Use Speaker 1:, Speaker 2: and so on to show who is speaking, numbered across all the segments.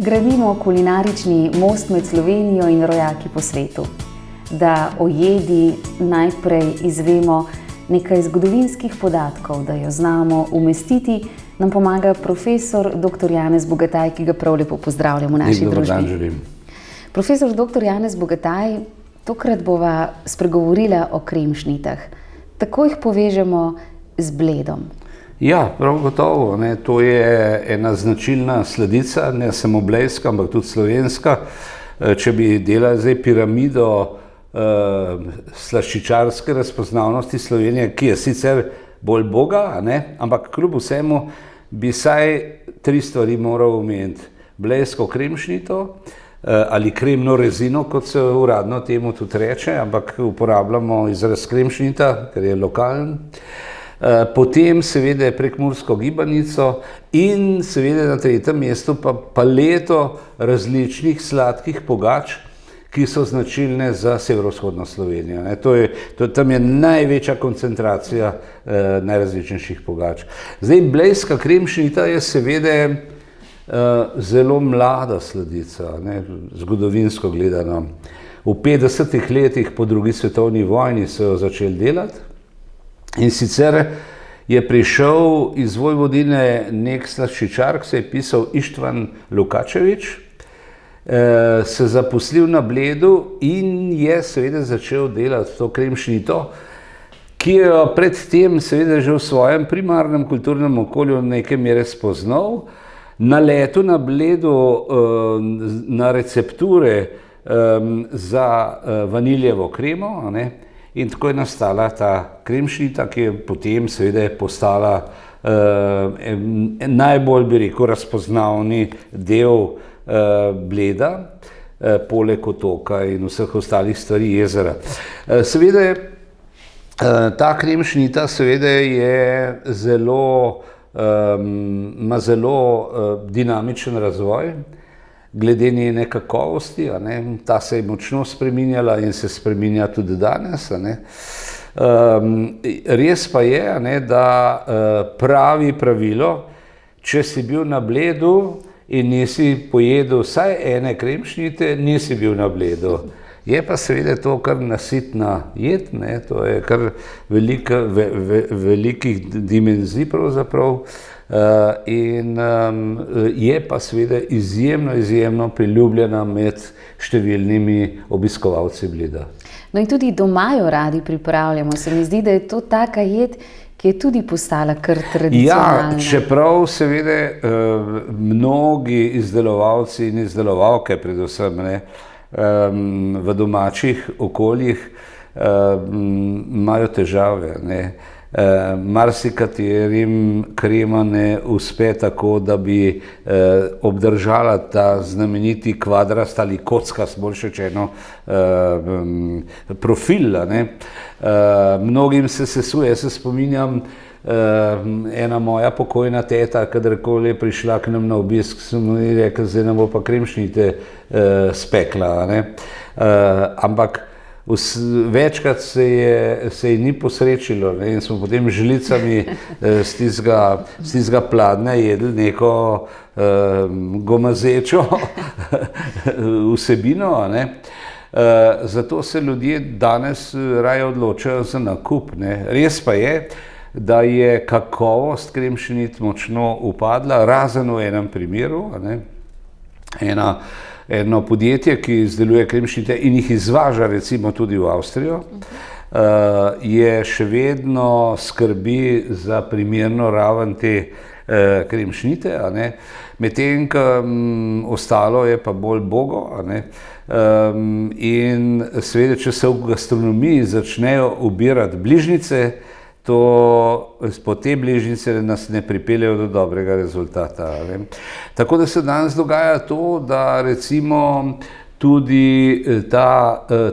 Speaker 1: Gradimo kulinarični most med Slovenijo in rojaki po svetu. Da o jedi najprej izvemo nekaj zgodovinskih podatkov, da jo znamo umestiti, nam pomaga profesor dr. Janez Bogataj, ki ga prav lepo pozdravljam v naši družbi.
Speaker 2: Dober dan želim.
Speaker 1: Profesor dr. Janez Bogataj, tokrat bova spregovorila o kremšnitah. Tako jih povežemo z Bledom.
Speaker 2: Ja, prav gotovo. To je ena značilna sladica, ne samo blejska, ampak tudi slovenska. Če bi delali zdaj piramido slaščičarske razpoznavnosti Slovenije, ki je sicer bolj boga, ampak kljub vsemu bi vsaj 3 stvari moral omeniti. Blejsko kremšnito ali kremno rezino, kot se uradno temu tudi reče, ampak uporabljamo izraz kremšnita, ker je lokalen. Potem seveda prekmursko gibanico in seveda na 3. mestu pa paleto različnih sladkih pogač, ki so značilne za severovzhodno Slovenijo. Tam je največja koncentracija najrazličnejših pogač. Zdaj, blejska kremšnita je seveda zelo mlada sladica, zgodovinsko gledano. V 50. letih po 2. svetovni vojni so jo začeli delati. In sicer je prišel iz Vojvodine nek slaščičar, ki se je pisal Ištvan Lukačevič, se zaposlil na Bledu in je seveda začel delati to kremšnito, ki jo predtem seveda že v svojem primarnem kulturnem okolju nekaj mere spoznal. Na letu na Bledu na recepture za vaniljevo kremo, in tako je nastala ta kremšnita, ki je potem seveda postala najbolj, bi rekel, razpoznavni del Bleda, poleg otoka in vseh ostalih stvari jezera. Seveda ta kremšnita seveda je ima zelo dinamičen razvoj, glede njene kakovosti, ta se je močno spreminjala in se spreminja tudi danes. Res pa je, da pravi pravilo, če si bil na Bledu in nisi pojedel vsaj ene kremšnite, nisi bil na Bledu. Je pa seveda to kar nasitna jed, to je kar velikih dimenzij pravzaprav. In je pa seveda izjemno priljubljena med številnimi obiskovalci Bleda.
Speaker 1: No in tudi doma jo radi pripravljamo. Se mi zdi, da je to taka jed, ki je tudi postala kar tradicionalna.
Speaker 2: Ja, čeprav seveda mnogi izdelovalci in izdelovalke predvsem v domačih okoljih imajo težave. Marsikaterim krema ne uspe tako, da bi obdržala ta znameniti kvadrast ali kockast, bolj rečeno, profil. Mnogim se sesuje. Jaz se spominjam, ena moja pokojna teta, kadarkoli je prišla k nam na obisk, sem ji rekel, zdaj nam bo pa kremšnite spekla. Ampak večkrat se ji ni posrečilo in smo potem z žlicami z tistega pladnja jedli neko gomazečo vsebino. Zato se ljudje danes raje odločajo za nakup. Res pa je, da je kakovost kremšnit močno upadla, razen v enem primeru. Eno podjetje, ki izdeluje kremšnite in jih izvaža recimo tudi v Avstrijo, je še vedno skrbi za primerno raven te kremšnite, medtem ko ostalo je pa bolj bogo. In seveda, če se v gastronomiji začnejo ubirati bližnjice, po te bližnjice nas ne pripeljejo do dobrega rezultata. Tako da se danes dogaja to, da recimo tudi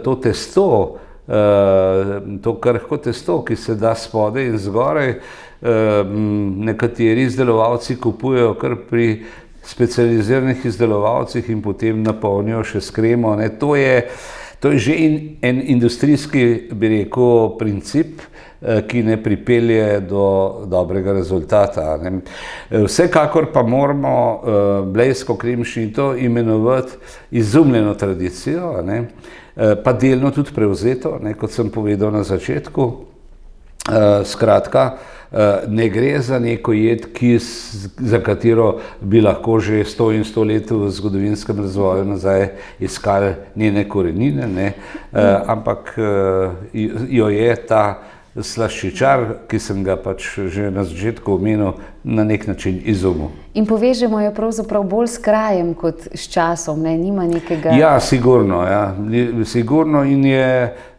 Speaker 2: to testo, to krhko testo, ki se da spodaj in zgoraj, nekateri izdelovalci kupujejo kar pri specializiranih izdelovalcih in potem napolnijo še s kremo. To je že en industrijski, bi rekel, princip, ki ne pripelje do dobrega rezultata, ne. Vsekakor pa moramo blejsko kremšnito imenovati izumljeno tradicijo, ne, pa delno tudi prevzeto, ne, kot sem povedal na začetku. Skratka, ne gre za neko jed, za katero bi lahko že 100 in 100 let v zgodovinskem razvoju nazaj iskali njene korenine, ne, ampak jo je ta slaščičar, ki sem ga pač že na začetku omenil, na nek način izumil.
Speaker 1: In povežemo jo pravzaprav bolj s krajem kot s časom, ne? Nima nekega...
Speaker 2: Ja, sigurno, ja. Sigurno in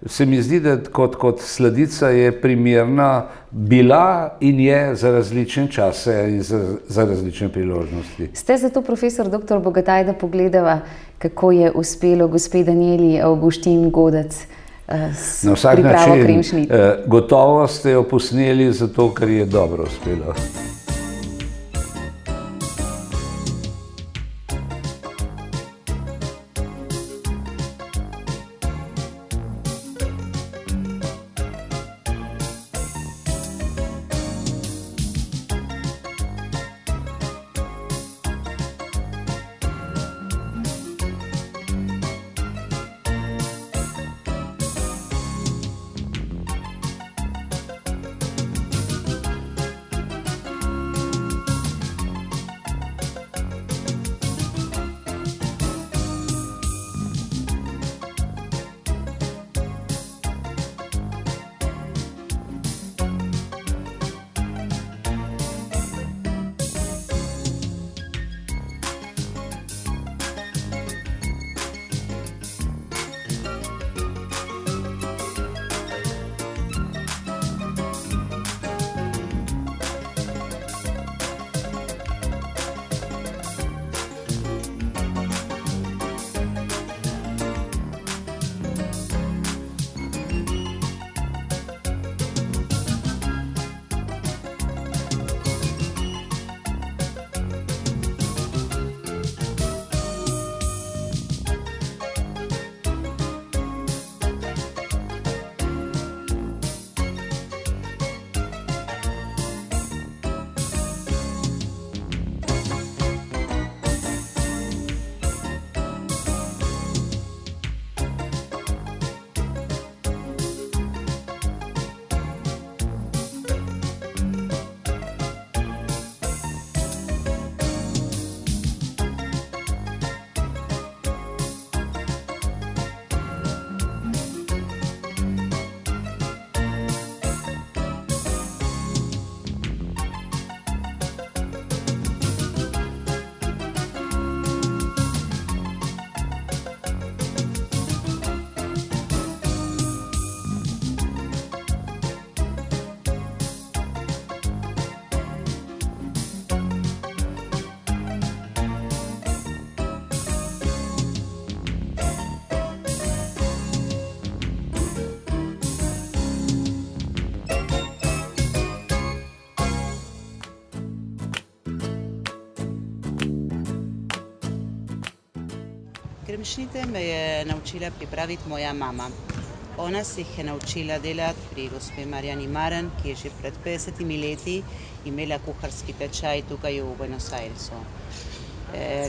Speaker 2: se mi zdi, da kot sladica je primerna bila in je za različne čase in za različne priložnosti.
Speaker 1: Ste zato, profesor dr. Bogataj, da pogledava, kako je uspelo gospe Danijeli Avguštin Godec
Speaker 2: na vsak
Speaker 1: pripravo
Speaker 2: način,
Speaker 1: kremšnite?
Speaker 2: gotovo ste jo posneli zato, ker je dobro uspelo.
Speaker 3: Kremšnite me je naučila pripraviti moja mama. Ona se jih je naučila delati pri gospe Marjani Maren, ki je že pred 50 leti imela kuharski tečaj tukaj v Buenos Airesu.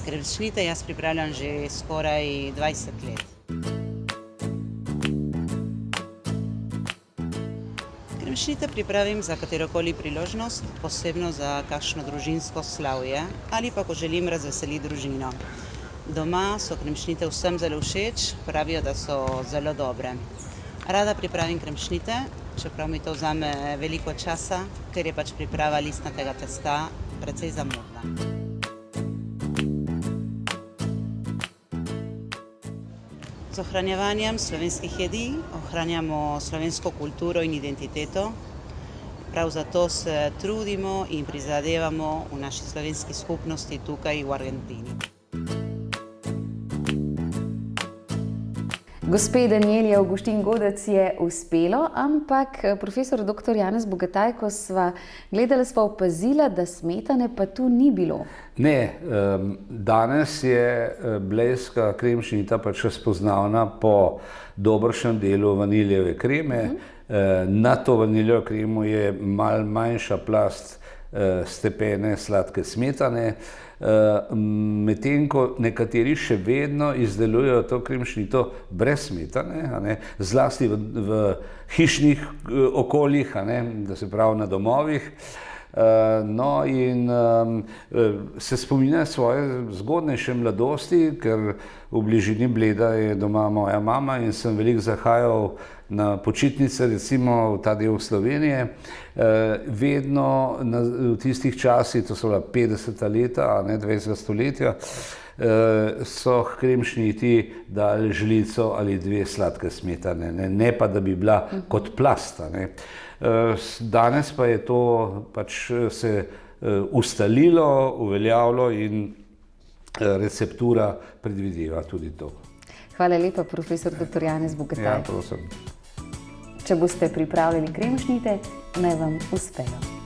Speaker 3: Kremšnite jaz pripravljam že skoraj 20 let. Kremšnite pripravim za katerokoli priložnost, posebno za kakšno družinsko slavje ali pa ko želim razveseliti družino. Doma so kremšnite vsem zelo všeč, pravijo, da so zelo dobre. Rada pripravim kremšnite, čeprav mi to vzame veliko časa, ker je pač priprava listnatega testa precej zamudna. Z ohranjevanjem slovenskih jedi ohranjamo slovensko kulturo in identiteto. Prav zato se trudimo in prizadevamo v naši slovenski skupnosti tukaj v Argentini.
Speaker 1: Gospe Danijeli Avguštin Godec je uspelo, ampak profesor dr. Janez Bogataj, ko sva gledala, sva opazila, da smetane pa tu ni bilo.
Speaker 2: Ne, danes je blejska kremšnita pač razpoznavna po dobršnem delu vaniljeve kreme. Na to vaniljevo kremo je malo manjša plast stepene sladke smetane, medtem ko nekateri še vedno izdelujejo to kremšnito brez smetane, zlasti v hišnih okoljih, da se pravi na domovih. No, in se spominjam svoje zgodnejše mladosti, ker v bližini Bleda je doma moja mama in sem veliko zahajal na počitnice, recimo v ta del Slovenije. Vedno v tistih časih, to so bila 50. leta, 20. stoletja, so k kremšniti dali žlico ali dve sladke smetane, ne pa da bi bila kot plast. Danes pa je to pač se ustalilo, uveljavilo in receptura predvideva tudi to.
Speaker 1: Hvala lepa, profesor dr. Janez Bogataj.
Speaker 2: Ja, prosim.
Speaker 1: Če boste pripravljali kremšnite, naj vam uspejo.